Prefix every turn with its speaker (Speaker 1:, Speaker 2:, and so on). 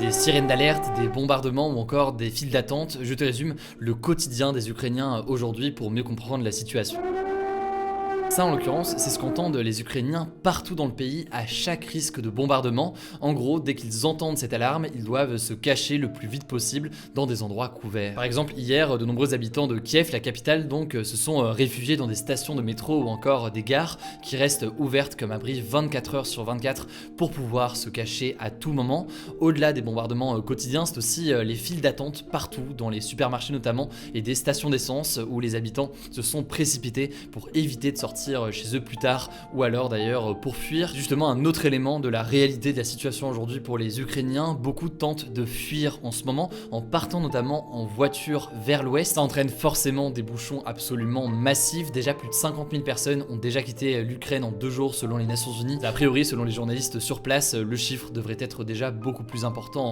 Speaker 1: Des sirènes d'alerte, des bombardements ou encore des files d'attente, je te résume le quotidien des Ukrainiens aujourd'hui pour mieux comprendre la situation. Ça, en l'occurrence, c'est ce qu'entendent les Ukrainiens partout dans le pays à chaque risque de bombardement. En gros, dès qu'ils entendent cette alarme, ils doivent se cacher le plus vite possible dans des endroits couverts. Par exemple, hier, de nombreux habitants de Kiev, la capitale, donc, se sont réfugiés dans des stations de métro ou encore des gares qui restent ouvertes comme abri 24 heures sur 24 pour pouvoir se cacher à tout moment. Au-delà des bombardements quotidiens, c'est aussi les files d'attente partout, dans les supermarchés notamment, et des stations d'essence où les habitants se sont précipités pour éviter de sortir chez eux plus tard, ou alors d'ailleurs pour fuir. Justement, un autre élément de la réalité de la situation aujourd'hui pour les Ukrainiens, beaucoup tentent de fuir en ce moment en partant notamment en voiture vers l'ouest. Ça entraîne forcément des bouchons absolument massifs. Déjà plus de 50 000 personnes ont déjà quitté l'Ukraine en 2 jours selon les Nations Unies. A priori, selon les journalistes sur place, le chiffre devrait être déjà beaucoup plus important.